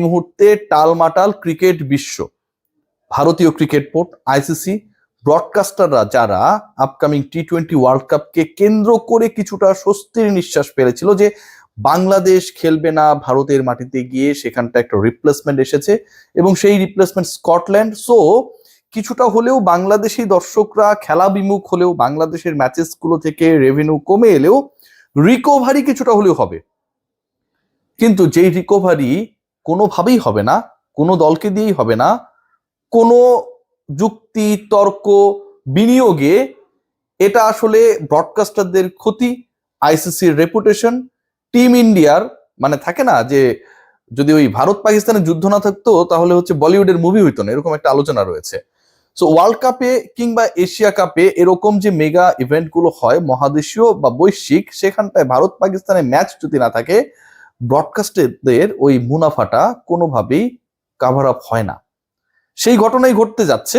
মুহূর্তে টালমাটাল ক্রিকেট বিশ্ব, ভারতীয় ক্রিকেট বোর্ড, আইসিসি, ব্রডকাস্টাররা যারা আপকামিং টি-20 ওয়ার্ল্ড কাপকে কেন্দ্র করে কিছুটা স্বস্তির নিঃশ্বাস ফেলেছিল যে বাংলাদেশ খেলবে না ভারতের মাটিতে গিয়ে, সেখানটা একটা রিপ্লেসমেন্ট এসেছে এবং সেই রিপ্লেসমেন্ট স্কটল্যান্ড। সো কিছুটা হলেও বাংলাদেশি দর্শকরা খেলা বিমুখ হলেও, বাংলাদেশের ম্যাচেস গুলো থেকে রেভিনিউ কমে এলেও রিকভারি কিছুটা হলেও হবে। কিন্তু যেই রিকভারি কোনোভাবেই হবে না, কোনো দলকে দিয়েই হবে না, কোনো যুক্তি তর্ক বিনিয়োগে, এটা আসলে ব্রডকাস্টারদের ক্ষতি, আইসিসির রেপুটেশন, টিম ইন্ডিয়ার, মানে থাকে না যে যদি ওই ভারত পাকিস্তানের যুদ্ধ না থাকতো তাহলে হচ্ছে বলিউডের মুভি হইতো না, এরকম একটা আলোচনা রয়েছে। সো ওয়ার্ল্ড কাপে কিংবা এশিয়া কাপে এরকম যে মেগা ইভেন্ট গুলো হয় মহাদেশীয় বা বৈশ্বিক, সেখানটায় ভারত পাকিস্তানের ম্যাচ যদি না থাকে ব্রডকাস্টারদের ওই মুনাফাটা কোনোভাবেই কাভার আপ হয় না। সেই ঘটনাই ঘটতে যাচ্ছে।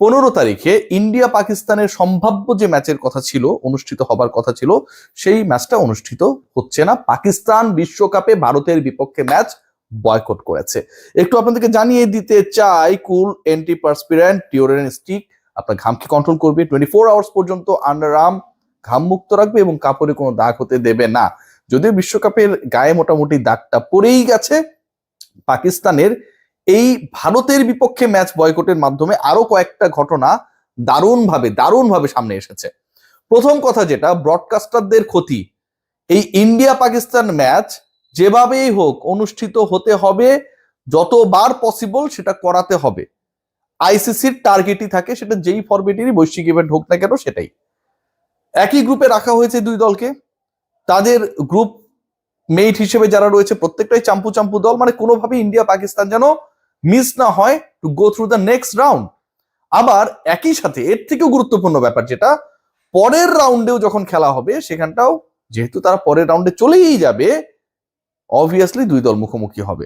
15 তারিখে ইন্ডিয়া পাকিস্তানের সম্ভাব্য যে ম্যাচের কথা ছিল, অনুষ্ঠিত হবার কথা ছিল, সেই ম্যাচটা অনুষ্ঠিত হচ্ছে না। পাকিস্তান বিশ্বকাপে ভারতের বিপক্ষে ম্যাচ বয়কট করেছে। একটু আপনাদেরকে জানিয়ে দিতে চাই, কুল অ্যান্টিপারস্পিরেন্ট ডিওডোরেন্ট স্টিক আপনার ঘামকে কন্ট্রোল করবে, 24 আওয়ার্স পর্যন্ত আন্ডার আর্ম ঘাম মুক্ত রাখবে এবং কাপড়ে কোনো দাগ হতে দেবে না। যদিও বিশ্বকাপের গায়ে মোটামুটি দাগটা পড়েই গেছে, পাকিস্তানের এই ভারতের বিপক্ষে ম্যাচ বয়কটের মাধ্যমে আরো কয়েকটা ঘটনা দারুণভাবে সামনে এসেছে। প্রথম কথা যেটা, ব্রডকাস্টারদের ক্ষতি। এই ইন্ডিয়া পাকিস্তান ম্যাচ যেভাবেই হোক অনুষ্ঠিত হতে হবে, যতবার পসিবল সেটা করাতে হবে। আইসিসির টার্গেটই থাকে, সেটা যেই ফরম্যাটেরই বৈশ্বিক ইভেন্ট হোক না কেন সেটাই। একই গ্রুপে রাখা হয়েছে দুই দলকে, তাদের গ্রুপ মেট হিসেবে যারা রয়েছে প্রত্যেকটাই চাম্পু চাম্পু দল, মানে কোনোভাবে ইন্ডিয়া পাকিস্তান যেন মিস না হয় to go through the next round. আবার একই সাথে এর থেকেও গুরুত্বপূর্ণ ব্যাপার যেটা, পরের রাউন্ডেও যখন খেলা হবে সেখানটাও যেহেতু তারা পরের রাউন্ডে চলেই যাবে, অবভিয়াসলি দুই দল মুখোমুখি হবে।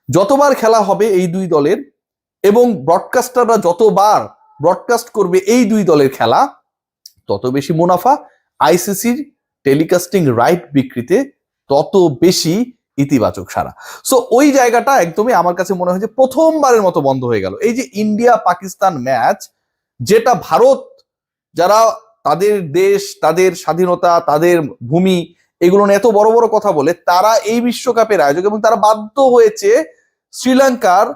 যতবার খেলা হবে এই দুই দলের এবং ব্রডকাস্টাররা যতবার ব্রডকাস্ট করবে এই দুই দলের খেলা, তত বেশি মুনাফা। আইসিসির টেলিকাস্টিং রাইট বিক্রিতে তত বেশি ইতিবাচক সারা। সো ওই জায়গাটা একদমই আমার কাছে মনে হয় যে প্রথমবারের মতো বন্ধ হয়ে গেল। এই যে ইন্ডিয়া পাকিস্তান ম্যাচ, যেটা ভারত, যারা তাদের দেশ, তাদের স্বাধীনতা, তাদের ভূমি, এগুলো নিয়ে এত বড় বড় কথা বলে, তারা এই বিশ্বকাপের আয়োজক এবং তারা বাধ্য হয়েছে শ্রীলঙ্কার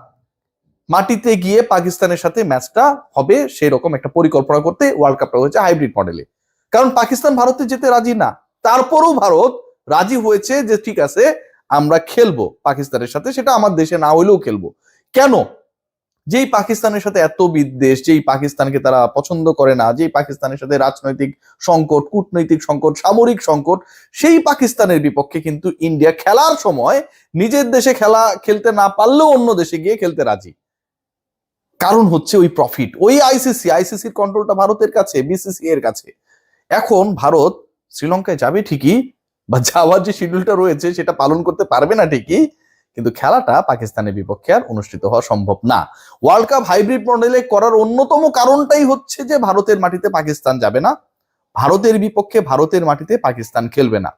মাটিতে গিয়ে পাকিস্তানের সাথে ম্যাচটা হবে সেই রকম একটা পরিকল্পনা করতে ওয়ার্ল্ড কাপটা হয়েছে হাইব্রিড মডেলে। কারণ পাকিস্তান ভারতে যেতে রাজি না, তারপরেও ভারত রাজি হয়েছে যে ঠিক আছে আমরা খেলবো পাকিস্তানের সাথে, সেটা আমার দেশে না হইলেও খেলবো। কেন? যেই পাকিস্তানের সাথে এত বিদ্বেষ, যেই পাকিস্তানকে তারা পছন্দ করে না, যেই পাকিস্তানের সাথে রাজনৈতিক সংকট, কূটনৈতিক সংকট, সামরিক সংকট, সেই পাকিস্তানের বিপক্ষে কিন্তু ইন্ডিয়া খেলার সময় নিজের দেশে খেলতে না পারলেও অন্য দেশে গিয়ে খেলতে রাজি। কারণ হচ্ছে ওই প্রফিট, ওই আইসিসির কন্ট্রোলটা ভারতের কাছে, বিসিসি এর কাছে। এখন ভারত শ্রীলঙ্কায় যাবে ঠিকই, বা যাওয়ার যে শিডিউলটা রয়েছে সেটা পালন করতে পারবে না ঠিকই, কিন্তু খেলাটা পাকিস্তানের বিপক্ষে আর অনুষ্ঠিত হওয়া সম্ভব না। ওয়ার্ল্ড কাপ হাইব্রিড মডেলে করার অন্যতম কারণটাই হচ্ছে যে ভারতের মাটিতে পাকিস্তান যাবে না, ভারতের বিপক্ষে ভারতের মাটিতে পাকিস্তান খেলবে না।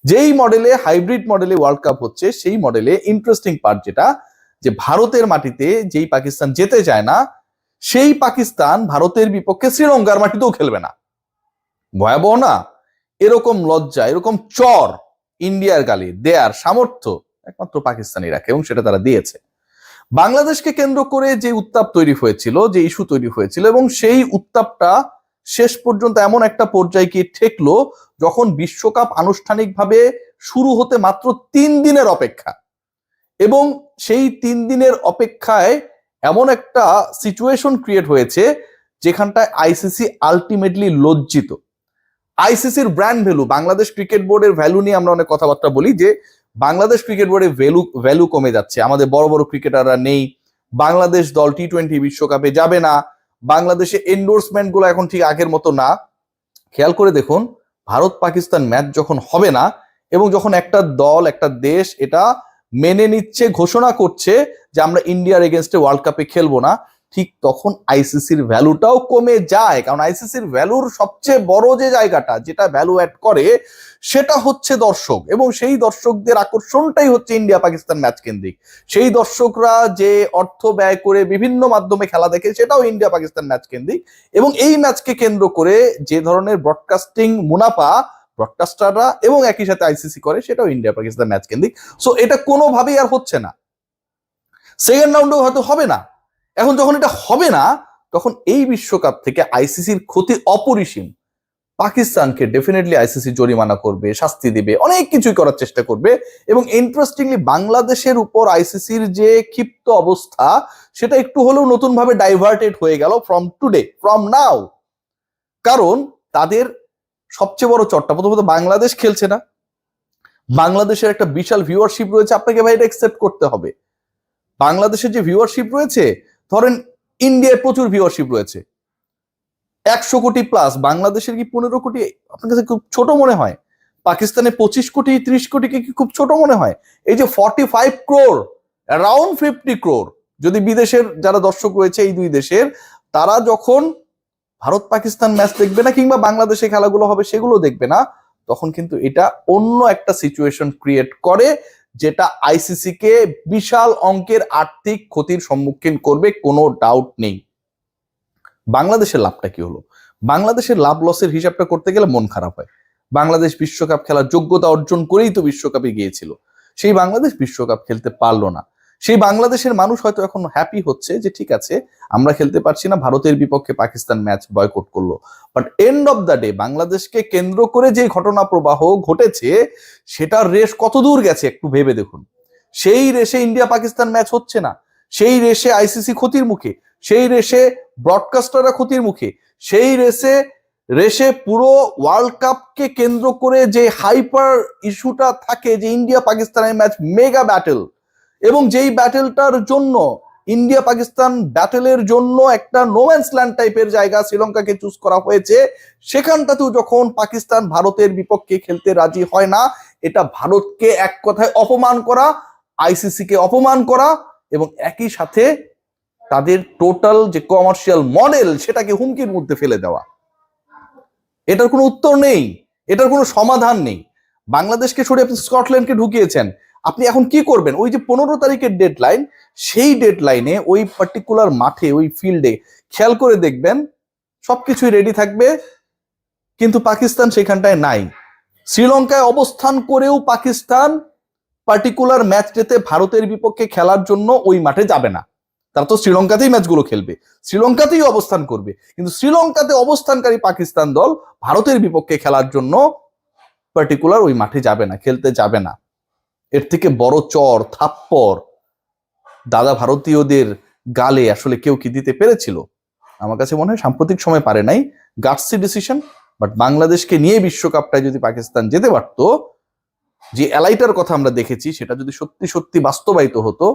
যেই মডেলে হাইব্রিড মডেলে ওয়ার্ল্ড কাপ হচ্ছে, সেই মডেলে ইন্টারেস্টিং পার্ট যেটা, যে ভারতের মাটিতে যেই পাকিস্তান যেতে চায় না, সেই পাকিস্তান ভারতের বিপক্ষে শ্রীলঙ্কার মাটিতেও খেলবে না। ভয়াবহ না? এরকম লজ্জা, এরকম চর ইন্ডিয়ার গালি দেয়ার সামর্থ্য একমাত্র পাকিস্তানি রাখে এবং সেটা তারা দিয়েছে। বাংলাদেশকে কেন্দ্র করে যে উত্তাপ তৈরি হয়েছিল, যে ইস্যু তৈরি হয়েছিল, এবং সেই উত্তাপটা শেষ পর্যন্ত এমন একটা পর্যায়ে গিয়ে ঠেকলো যখন বিশ্বকাপ আনুষ্ঠানিকভাবে শুরু হতে মাত্র 3 দিনের অপেক্ষা, এবং সেই 3 দিনের অপেক্ষায় এমন একটা সিচুয়েশন ক্রিয়েট হয়েছে যেখানটায় আইসিসি আলটিমেটলি লজ্জিত। আইসিসির ব্র্যান্ড ভ্যালু, বাংলাদেশ ক্রিকেট বোর্ডের ভ্যালু নিয়ে আমরা অনেক কথাবার্তা বলি যে বাংলাদেশ ক্রিকেট বোর্ডের ভ্যালু কমে যাচ্ছে, আমাদের বড় বড় ক্রিকেটাররা নেই, বাংলাদেশ দল টি-20 বিশ্বকাপে যাবে না, বাংলাদেশে এন্ডোর্সমেন্ট গুলো এখন ঠিক আগের মতো না। খেয়াল করে দেখুন, ভারত পাকিস্তান ম্যাচ যখন হবে না এবং যখন একটা দল, একটা দেশ এটা মেনে নিচ্ছে, ঘোষণা করছে যে আমরা ইন্ডিয়ার এগেনস্টে ওয়ার্ল্ড কাপে খেলবো না, ঠিক তখন আইসিসির ভ্যালুটাও কমে যায়। কারণ আইসিসির ভ্যালুর সবচেয়ে বড় যে জায়গাটা, যেটা ভ্যালু অ্যাড করে, সেটা হচ্ছে দর্শক, এবং সেই দর্শকদের আকর্ষণটাই হচ্ছে ইন্ডিয়া পাকিস্তান ম্যাচ কেন্দ্রিক। সেই দর্শকরা যে অর্থ ব্যয় করে বিভিন্ন মাধ্যমে খেলা দেখে, সেটাও ইন্ডিয়া পাকিস্তান ম্যাচ কেন্দ্রিক। এবং এই ম্যাচকে কেন্দ্র করে যে ধরনের ব্রডকাস্টিং মুনাফা ব্রডকাস্টাররা এবং একই সাথে আইসিসি করে, সেটাও ইন্ডিয়া পাকিস্তান ম্যাচ কেন্দ্রিক। সো এটা কোনোভাবেই আর হচ্ছে না, সেকেন্ড রাউন্ডেও হয়তো হবে না। এখন যখন এটা হবে না, তখন এই বিশ্বকাপ থেকে আইসিসির ক্ষতি অপরিসীম। পাকিস্তানকে ডেফিনেটলি আইসিসি জরিমানা করবে, শাস্তি দেবে, অনেক কিছুই করার চেষ্টা করবে। এবং ইন্টারেস্টিংলি বাংলাদেশের উপর আইসিসির যে ক্ষিপ্ত অবস্থা, সেটা একটু হলেও নতুন ভাবে ডাইভার্টেড হয়ে গেল ফ্রম নাও। কারণ তাদের সবচেয়ে বড় চটটা, প্রথমত বাংলাদেশ খেলছে না, বাংলাদেশের একটা বিশাল ভিউয়ারশিপ রয়েছে, আপনাকে ভাই এটা অ্যাকসেপ্ট করতে হবে। বাংলাদেশের যে ভিউয়ারশিপ রয়েছে, ধরেন ইন্ডিয়ায় প্রচুর ভিউয়ারশিপ রয়েছে, 100 কোটি প্লাস, বাংলাদেশের কি 15 কোটি আপনার কাছে খুব ছোট মনে হয়? পাকিস্তানে 25 কোটি 30 কোটিকে কি খুব ছোট মনে হয়? এই যে 45 ক্রোর, অ্যারাউন্ড 50 ক্রোর, যদি বিদেশের যারা দর্শক রয়েছে এই দুই দেশের, তারা যখন ভারত পাকিস্তান ম্যাচ দেখবে না, কিংবা বাংলাদেশে খেলাগুলো হবে সেগুলো দেখবে না, তখন কিন্তু এটা অন্য একটা সিচুয়েশন ক্রিয়েট করে, যেটা আইসিসি কে বিশাল অঙ্কের আর্থিক ক্ষতির সম্মুখীন করবে, কোনো ডাউট নেই। বাংলাদেশের লাভটা কি হলো? বাংলাদেশের লাভ লসের হিসাবটা করতে গেলে মন খারাপ হয়। বাংলাদেশ বিশ্বকাপ খেলার যোগ্যতা অর্জন করেই তো বিশ্বকাপে গিয়েছিল, সেই বাংলাদেশ বিশ্বকাপ খেলতে পারলো না। সেই বাংলাদেশের মানুষ হয়তো এখন হ্যাপি হচ্ছে যে ঠিক আছে, আমরা খেলতে পারছি না, ভারতের বিপক্ষে পাকিস্তান ম্যাচ বয়কট করলো। But end of the day বাংলাদেশকে কেন্দ্র করে যে ঘটনা প্রবাহ ঘটেছে, সেটার রেশ কত দূর গেছে একটু ভেবে দেখুন। সেই রেশে ইন্ডিয়া পাকিস্তান ম্যাচ হচ্ছে না, সেই রেশে আইসিসি ক্ষতির মুখে, সেই রেশে ব্রডকাস্টাররা ক্ষতির মুখে, সেই রেশে পুরো ওয়ার্ল্ড কাপকে কেন্দ্র করে যে হাইপার ইস্যুটা থাকে, যে ইন্ডিয়া পাকিস্তানের ম্যাচ মেগা ব্যাটেল, এবং যেই ব্যাটেলটার জন্য ইন্ডিয়া পাকিস্তান ব্যাটেলের জন্য একটা নোম্যান্স ল্যান্ড টাইপের জায়গা শ্রীলঙ্কাকে চুজ করা হয়েছে, সেখানটাতেও যখন পাকিস্তান ভারতের বিপক্ষে খেলতে রাজি হয় না, এটা ভারতকে এক কথায় অপমান করা, আইসিসি কে অপমান করা, এবং একই সাথে তাদের টোটাল যে কমার্শিয়াল মডেল সেটাকে হুমকির মধ্যে ফেলে দেওয়া। এটার কোনো উত্তর নেই, এটার কোনো সমাধান নেই। বাংলাদেশকে সরিয়ে আপনি স্কটল্যান্ডকে ঢুকিয়েছেন, আপনি এখন কি করবেন? ওই যে 15 তারিখের ডেডলাইন, সেই ডেডলাইনে ওই পার্টিকুলার মাঠে, ওই ফিল্ডে খেয়াল করে দেখবেন সবকিছুই রেডি থাকবে, কিন্তু পাকিস্তান সেখানটায় নাই। শ্রীলঙ্কায় অবস্থান করেও পাকিস্তান পার্টিকুলার ম্যাচটাতে ভারতের বিপক্ষে খেলার জন্য ওই মাঠে যাবে না। তারা তো শ্রীলঙ্কাতেই ম্যাচগুলো খেলবে, শ্রীলঙ্কাতেই অবস্থান করবে, কিন্তু শ্রীলঙ্কাতে অবস্থানকারী পাকিস্তান দল ভারতের বিপক্ষে খেলার জন্য পার্টিকুলার ওই মাঠে যাবে না, খেলতে যাবে না। এর থেকে বড় চর থাপ্পড় দাদা ভারতীয়দের গালে আসলে কেউ কি দিতে পেরেছিল? আমার কাছে মনে হয় সাম্প্রতিক সময় পারে নাই। গাটসি ডিসিশন, বাট বাংলাদেশকে নিয়ে বিশ্বকাপটায় যদি পাকিস্তান যেতে পারত, যে এলাইটার কথা আমরা দেখেছি, সেটা যদি সত্যি সত্যি বাস্তবায়িত হতো,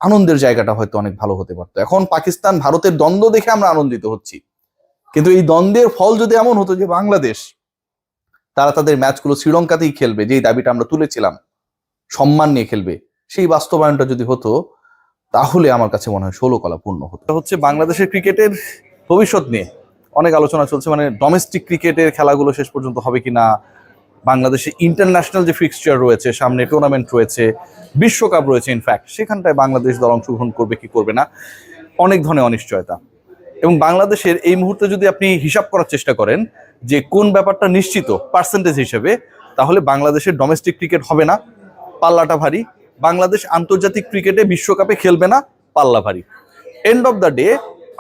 আনন্দের জায়গাটা হয়তো অনেক ভালো হতে পারতো। এখন পাকিস্তান ভারতের দ্বন্দ্ব দেখে আমরা আনন্দিত হচ্ছি, কিন্তু এই দ্বন্দ্বের ফল যদি এমন হতো যে বাংলাদেশ তারা তাদের ম্যাচগুলো শ্রীলঙ্কাতেই খেলবে, যেই দাবিটা আমরা তুলেছিলাম, সম্মান নিয়ে খেলবে, সেই বাস্তবায়নটা যদি হতো, তাহলে আমার কাছে মনে হয় 16 কলা পূর্ণ হতো। হচ্ছে বাংলাদেশের ক্রিকেটের ভবিষ্যৎ নিয়ে অনেক আলোচনা চলছে, মানে ডোমেস্টিক ক্রিকেটের খেলাগুলো শেষ পর্যন্ত হবে কিনা, বাংলাদেশে ইন্টারন্যাশনাল যে ফিক্সচার রয়েছে, সামনে টুর্নামেন্ট রয়েছে, বিশ্বকাপ রয়েছে, ইনফ্যাক্ট সেখানটায় বাংলাদেশ দল অংশগ্রহণ করবে কি করবে না, অনেক ধরনের অনিশ্চয়তা। এবং বাংলাদেশের এই মুহূর্তে যদি আপনি হিসাব করার চেষ্টা করেন যে কোন ব্যাপারটা নিশ্চিত পার্সেন্টেজ হিসেবে, তাহলে বাংলাদেশের ডোমেস্টিক ক্রিকেট হবে না, পাল্লাটা ভারী। বাংলাদেশ আন্তর্জাতিক ক্রিকেটে বিশ্বকাপে খেলবে না, পাল্লা ভারী। এন্ড অফ দ্য ডে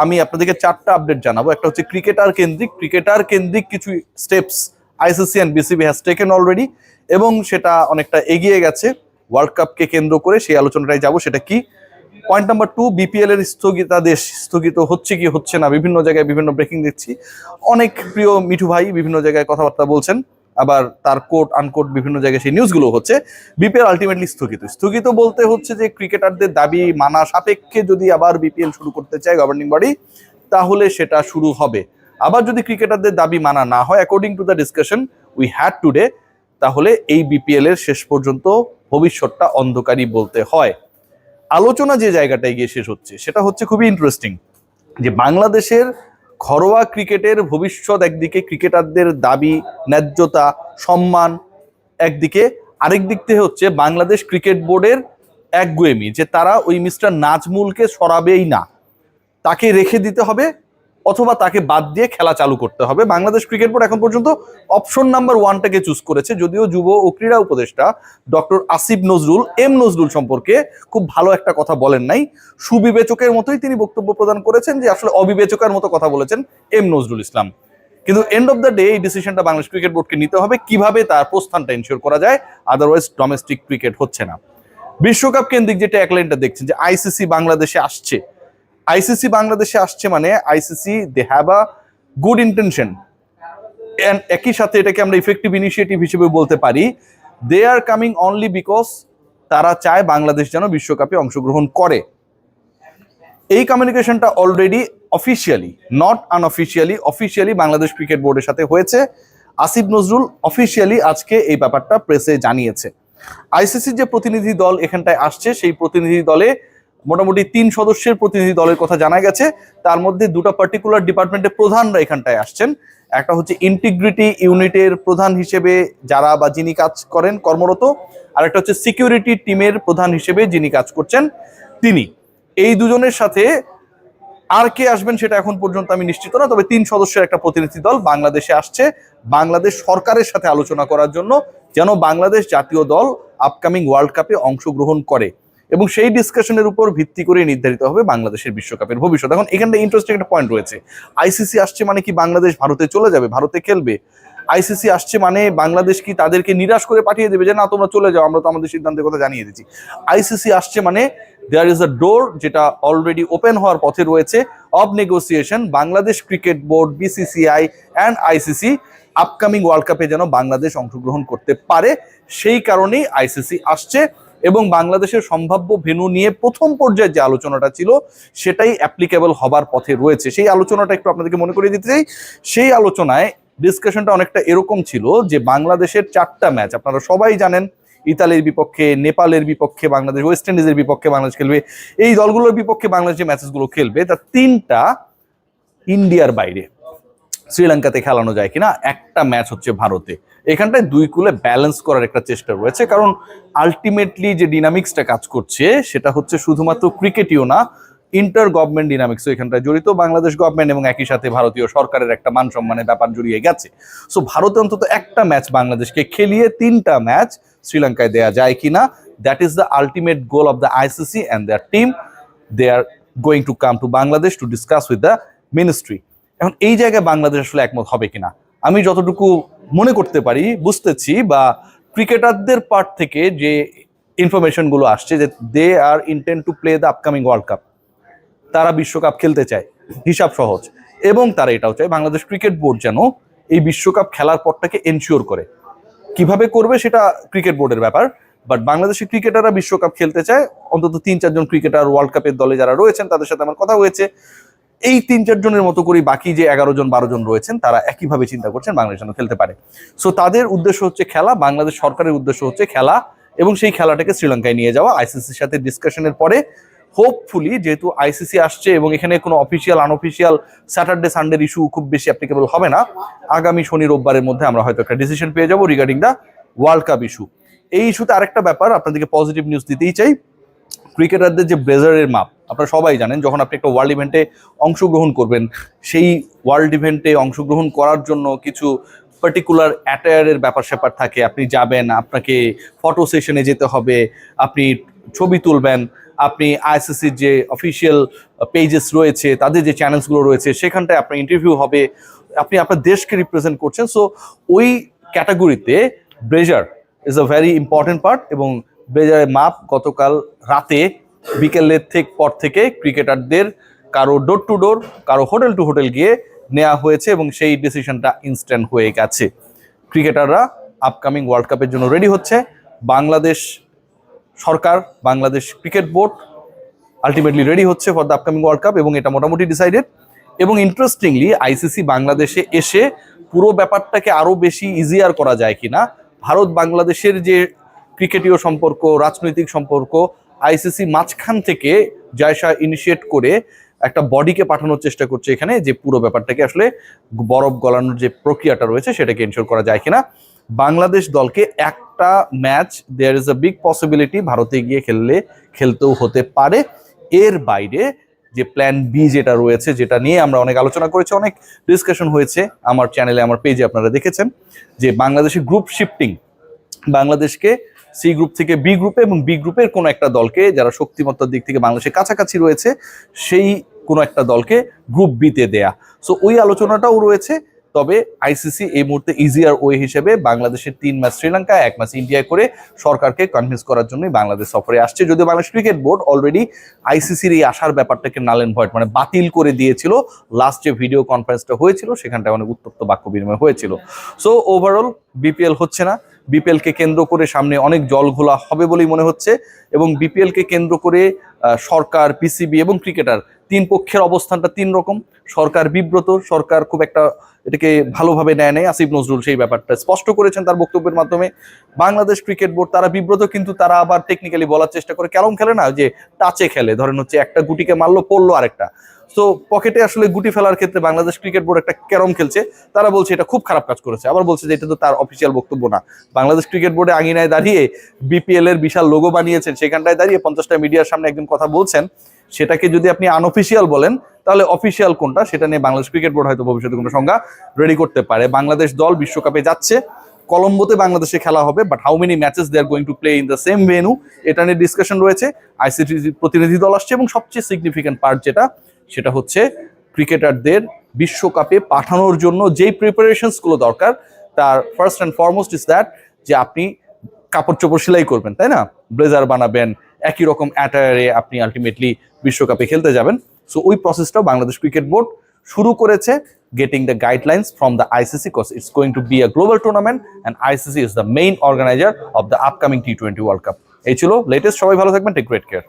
আমি আপনাদেরকে 4টা আপডেট জানাবো। একটা হচ্ছে ক্রিকেটার কেন্দ্রিক কিছু steps ICC and BCB has taken already, এবং সেটা অনেকটা এগিয়ে গেছে ওয়ার্ল্ড কাপকে কেন্দ্র করে। সেই আলোচনাটাই যাব। সেটা কি? পয়েন্ট নাম্বার 2, বিপিএল এর স্থগিতাদেশ স্থগিত হচ্ছে কি হচ্ছে না, বিভিন্ন জায়গায় বিভিন্ন ব্রেকিং দেখছি। অনেক প্রিয় মিঠু ভাই বিভিন্ন জায়গায় কথাবার্তা বলছেন, আবার তার কোট আনকোট বিভিন্ন জায়গায় সেই নিউজগুলো হচ্ছে। বিপিএল আলটিমেটলি স্থগিত বলতে হচ্ছে যে ক্রিকেটারদের দাবি মানা সাপেক্ষে যদি আবার বিপিএল শুরু করতে চায় গভর্নিং বডি, তাহলে সেটা শুরু হবে। আবার যদি ক্রিকেটারদের দাবি মানা না হয়, according to the discussion we had today, তাহলে এই বিপিএল এর শেষ পর্যন্ত ভবিষ্যৎটা অন্ধকারই বলতে হয়। আলোচনা যে জায়গাটায় গিয়ে শেষ হচ্ছে সেটা হচ্ছে খুবই ইন্টারেস্টিং। যে বাংলাদেশের ঘরোয়া ক্রিকেটের ভবিষ্যৎ একদিকে, ক্রিকেটারদের দাবি, ন্যায্যতা, সম্মান একদিকে, আরেক দিক থেকে হচ্ছে বাংলাদেশ ক্রিকেট বোর্ডের একগুয়েমি, যে তারা ওই মিস্টার নাজমুলকে সরাবেই না, তাকে রেখে দিতে হবে অথবা তাকে বাদ দিয়ে খেলা চালু করতে হবে। বাংলাদেশ ক্রিকেট বোর্ড এখন পর্যন্ত অপশন নাম্বার 1টাকে চুজ করেছে, যদিও যুব ও ক্রীড়া উপদেষ্টা ডক্টর আসিফ নজরুল নজরুল সম্পর্কে খুব ভালো একটা কথা বলেন নাই। সুবিবেচকের মতোই তিনি বক্তব্য প্রদান করেছেন, যে আসলে অবিবেচকের মতো কথা বলেছেন নজরুল ইসলাম। কিন্তু এন্ড অফ দ্য ডে এই ডিসিশনটা বাংলাদেশ ক্রিকেট বোর্ডকে নিতে হবে, কিভাবে তার প্রস্থানটা এনশিওর করা যায়, আদারওয়াইজ ডোমেস্টিক ক্রিকেট হচ্ছে না। বিশ্বকাপ কেন্দ্রিক যে ট্যাগলাইনটা দেখছেন, যে আইসিসি বাংলাদেশে আসছে, আইসিসি বাংলাদেশে আসছে মানে ICC they have a good intention, and একই সাথে এটাকে আমরা ইফেক্টিভ ইনিশিয়েটিভ হিসেবে বলতে পারি, they are coming only because তারা চায় বাংলাদেশ যেন বিশ্বকাপে অংশগ্রহণ করে। এই কমিউনিকেশনটা already officially, not officially Bangladesh cricket বোর্ডের সাথে হয়েছে। আসিফ নজরুল অফিসিয়ালি আজকে এই ব্যাপারটা প্রেসে জানিয়েছে। আইসিসির যে প্রতিনিধি দল এখানটায় আসছে, সেই প্রতিনিধি দলে মোটামুটি 3 সদস্যের প্রতিনিধি দলের কথা জানা গেছে। তার মধ্যে 2টা পার্টিকুলার ডিপার্টমেন্টের প্রধানরা এখানটায় আসছেন। একটা হচ্ছে ইন্টিগ্রিটি ইউনিটের প্রধান হিসেবে যারা বা যিনি কাজ করেন কর্মরত, আর একটা হচ্ছে সিকিউরিটি টিমের প্রধান হিসেবে যিনি কাজ করছেন তিনি। এই দুজনের সাথে আর কে আসবেন সেটা এখন পর্যন্ত আমি নিশ্চিত না, তবে 3 সদস্যের একটা প্রতিনিধি দল বাংলাদেশে আসছে বাংলাদেশ সরকারের সাথে আলোচনা করার জন্য, যেন বাংলাদেশ জাতীয় দল আপকামিং ওয়ার্ল্ড কাপে অংশগ্রহণ করে, এবং সেই ডিসকাশনের উপর ভিত্তি করে নির্ধারিত হবে বাংলাদেশের বিশ্বকাপের ভবিষ্যৎ। এখন এখানে ইন্টারেস্টিং একটা পয়েন্ট রয়েছে, আইসিসি আসছে মানে কি বাংলাদেশ ভারতে চলে যাবে, ভারতে খেলবে? আইসিসি আসছে মানে বাংলাদেশ কি তাদেরকে নিরাশ করে পাঠিয়ে দেবে যে না তোমরা চলে যাও, আমরা তো আমাদের সিদ্ধান্তের কথা জানিয়ে দিচ্ছি? আইসিসি আসছে মানে দেয়ার ইজ আ ডোর, যেটা অলরেডি ওপেন হওয়ার পথে রয়েছে, of negotiation Bangladesh cricket board, BCCI and ICC upcoming world কাপে যেন বাংলাদেশ অংশগ্রহণ করতে পারে, সেই কারণেই আইসিসি আসছে। এবং বাংলাদেশের সম্ভাব্য ভেন্যু নিয়ে প্রথম পর্যায়ে যে আলোচনাটা ছিল সেটাই অ্যাপ্লিকেবল হবার পথে রয়েছে। সেই আলোচনাটা একটু আপনাদেরকে মনে করিয়ে দিতে চাই। সেই আলোচনায় ডিসকাশনটা অনেকটা এরকম ছিল যে বাংলাদেশের 4টা ম্যাচ আপনারা সবাই জানেন, ইতালির বিপক্ষে, নেপালের বিপক্ষে বাংলাদেশ, ওয়েস্ট ইন্ডিজের বিপক্ষে বাংলাদেশ খেলবে, এই দলগুলোর বিপক্ষে বাংলাদেশ যে ম্যাচেসগুলো খেলবে তার 3টা ইন্ডিয়ার বাইরে, শ্রীলঙ্কাতে খেলানো যায় কিনা, একটা ম্যাচ হচ্ছে ভারতে। এখানটায় 2 কুলে ব্যালেন্স করার একটা চেষ্টা রয়েছে, কারণ আলটিমেটলি যে ডিনামিক্সটা কাজ করছে সেটা হচ্ছে শুধুমাত্র ক্রিকেটীয় না, ইন্টার গভর্নমেন্ট ডিনামিক্সও এখানটায় জড়িত। বাংলাদেশ গভর্নমেন্ট এবং একই সাথে ভারতীয় সরকারের একটা মান সম্মানের ব্যাপার জড়িয়ে গেছে। সো ভারতে অন্তত একটা ম্যাচ বাংলাদেশকে খেলিয়ে 3টা ম্যাচ শ্রীলঙ্কায় দেয়া যায় কিনা, that is the ultimate goal of the ICC and their team. They are going to come to Bangladesh to discuss with the ministry. এখন এই জায়গায় বাংলাদেশ আসলে একমত হবে কিনা, আমি যতটুকু মনে করতে পারি, বুঝতেছি, বা ক্রিকেটারদের পার্ট থেকে যে ইনফরমেশন গুলো আসছে, যে they are intend to play the upcoming world cup, তারা বিশ্বকাপ খেলতে চায়, হিসাব সহজ, এবং তারা এটাও চায় বাংলাদেশ ক্রিকেট বোর্ড যেন এই বিশ্বকাপ খেলার পরটাকে এনশিওর করে। কিভাবে করবে সেটা ক্রিকেট বোর্ডের ব্যাপার, বাট বাংলাদেশের ক্রিকেটাররা বিশ্বকাপ খেলতে চায়। অন্তত 3-4 জন ক্রিকেটার ওয়ার্ল্ড কাপের দলে যারা রয়েছেন তাদের সাথে আমার কথা হয়েছে, এই 3-4 জনের মতো করে বাকি যে 11 জন 12 জন রয়েছেন তারা একইভাবে চিন্তা করছেন বাংলাদেশ যেন খেলতে পারে। সো তাদের উদ্দেশ্য হচ্ছে খেলা, বাংলাদেশ সরকারের উদ্দেশ্য হচ্ছে খেলা, এবং সেই খেলাটাকে শ্রীলঙ্কায় নিয়ে যাওয়া। আইসিসির সাথে ডিসকাশনের পরে হোপফুলি, যেহেতু আইসিসি আসছে এবং এখানে কোনো অফিসিয়াল আনঅফিসিয়াল স্যাটারডে সানডের ইস্যু খুব বেশি অ্যাপ্লিকেবল হবে না, আগামী শনি রোববারের মধ্যে আমরা হয়তো একটা ডিসিশন পেয়ে যাবো regarding the world cup issue. এই ইস্যুতে আরেকটা ব্যাপার আপনাদেরকে পজিটিভ নিউজ দিতেই চাই, ক্রিকেটারদের যে ব্লেজারের মাপ আপনারা সবাই জানেন, যখন আপনি একটা ওয়ার্ল্ড ইভেন্টে অংশগ্রহণ করবেন, সেই ওয়ার্ল্ড ইভেন্টে অংশগ্রহণ করার জন্য কিছু পার্টিকুলার অ্যাটায়ারের ব্যাপার স্যাপার থাকে। আপনি যাবেন, আপনাকে ফটো সেশনে যেতে হবে, আপনি ছবি তুলবেন, আপনি আইসিসির যে অফিসিয়াল পেজেস রয়েছে, তাদের যে চ্যানেলসগুলো রয়েছে সেখানটায় আপনার ইন্টারভিউ হবে, আপনি আপনার দেশকে রিপ্রেজেন্ট করছেন। সো ওই ক্যাটাগরিতে blazer is a very important part, এবং ব্লেজারের মাপ গতকাল রাতে বিকেলের পর থেকে ক্রিকেটারদের কারো ডোর টু ডোর, কারো হোটেল টু হোটেল গিয়ে নেওয়া হয়েছে, এবং সেই ডিসিশনটা ইনস্ট্যান্ট হয়ে গেছে। ক্রিকেটাররা আপকামিং ওয়ার্ল্ড কাপের জন্য রেডি হচ্ছে। বাংলাদেশ সরকার, Bangladesh cricket board ultimately ready হচ্ছে for the upcoming world cup, এবং এটা মোটামুটি ডিসাইডেড। এবং ইন্টারেস্টিংলি আইসিসি বাংলাদেশে এসে পুরো ব্যাপারটাকে আরো বেশি ইজিয়ার করা যায় কিনা, ভারত বাংলাদেশের যে ক্রিকেটীয় সম্পর্ক, রাজনৈতিক সম্পর্ক, আইসিসি মাঝখান থেকে জায়সা ইনিশিয়েট করে একটা বডিকে পাঠানোর চেষ্টা করছে এখানে, যে পুরো ব্যাপারটাকে আসলে বরফ গলানোর যে প্রক্রিয়াটা রয়েছে সেটাকে এনশিওর করা যায় কিনা। বাংলাদেশ দলকে একটা match there is a big possibility ভারতে গিয়ে খেলতেও হতে পারে। এর বাইরে যে প্ল্যান বি যেটা রয়েছে, যেটা নিয়ে আমরা অনেক আলোচনা করেছি, অনেক ডিসকাশন হয়েছে আমার চ্যানেলে, আমার পেজে আপনারা দেখেছেন, যে বাংলাদেশের গ্রুপ শিফটিং, বাংলাদেশকে সি গ্রুপ থেকে বি গ্রুপে এবং বি গ্রুপের কোনো একটা দলকে, যারা শক্তিমত্তার দিক থেকে বাংলাদেশের কাছাকাছি রয়েছে, সেই কোনো একটা দলকে গ্রুপ বিতে দেয়া। সো ওই আলোচনাটাও রয়েছে। তবে আইসিসি এই মুহূর্তে ইজিয়ার ওয়ে হিসেবে বাংলাদেশের 3 ম্যাচ শ্রীলঙ্কা, 1 ম্যাচ ইন্ডিয়ায় করে সরকারকে কনভিন্স করার জন্যই বাংলাদেশ সফরে আসছে। যদিও বাংলাদেশ ক্রিকেট বোর্ড অলরেডি আইসিসির এই আসার ব্যাপারটাকে নাল এন্ড ভয়েড, মানে বাতিল করে দিয়েছিল। লাস্ট যে ভিডিও কনফারেন্সটা হয়েছিল সেখানটায় অনেক উত্তপ্ত বাক্য বিনিময় হয়েছিল। সো ওভারঅল বিপিএল হচ্ছে না। বিপিএল কে কেন্দ্র করে সামনে অনেক জলঘোলা হবে বলেই মনে হচ্ছে, এবং বিপিএল কে কেন্দ্র করে সরকার, পিসিবি এবং ক্রিকেটার 3 পক্ষের অবস্থানটা 3 রকম। সরকার বিব্রত, সরকার খুব একটা এটাকে ভালোভাবে নেয় নাই। আসিফ নজরুল সেই ব্যাপারটা স্পষ্ট করেছেন তার বক্তব্যের মাধ্যমে। বাংলাদেশ ক্রিকেট বোর্ড তারা বিব্রত, কিন্তু তারা আবার টেকনিক্যালি বলার চেষ্টা করে, ক্যারম খেলে না, যে টাচে খেলে, ধরেন হচ্ছে একটা গুটিকে মারলো, পড়লো আরেকটা, তো পকেটে আসলে গুটি ফেলার ক্ষেত্রে বাংলাদেশ ক্রিকেট বোর্ড একটা ক্যারম খেলছে। তারা বলছে এটা খুব খারাপ কাজ করেছে, আবার বলছে যে এটা তো তার অফিসিয়াল বক্তব্য না। বাংলাদেশ ক্রিকেট বোর্ডে আঙিনায় দাঁড়িয়ে বিপিএল এর বিশাল লোগো বানিয়েছেন, সেখানটায় দাঁড়িয়ে 50টা মিডিয়ার সামনে একজন কথা বলছেন, সেটাকে যদি আপনি আনঅফিসিয়াল বলেন, তাহলে অফিসিয়াল কোনটা সেটা নিয়ে বাংলাদেশ ক্রিকেট বোর্ড হয়তো ভবিষ্যতে কোনো সংজ্ঞা রেডি করতে পারে। বাংলাদেশ দল বিশ্বকাপে যাচ্ছে, কলম্বোতে বাংলাদেশে খেলা হবে, but how many matches they are going to play in the same venue, এটা নিয়ে ডিসকাশন রয়েছে। আইসিসি প্রতিনিধি দল আসছে, এবং সবচেয়ে সিগনিফিক্যান্ট পার্ট সেটা হচ্ছে ক্রিকেটারদের বিশ্বকাপে পাঠানোর জন্য যেই প্রিপারেশনস গুলো দরকার, তার first and foremost is that, যে আপনি কাপড় চোপড় সেলাই করবেন, তাই না, ব্লেজার বানাবেন, একই রকম অ্যাটায়ারে আপনি আলটিমেটলি বিশ্বকাপে খেলতে যাবেন। সো ওই প্রসেসটাও বাংলাদেশ ক্রিকেট বোর্ড শুরু করেছে, getting the guidelines from the ICC, because it's going to be a global tournament and ICC is the main organiser of the upcoming T20 world cup. এই ছিল লেটেস্ট। সবাই ভালো থাকবেন, টেক গ্রেট কেয়ার।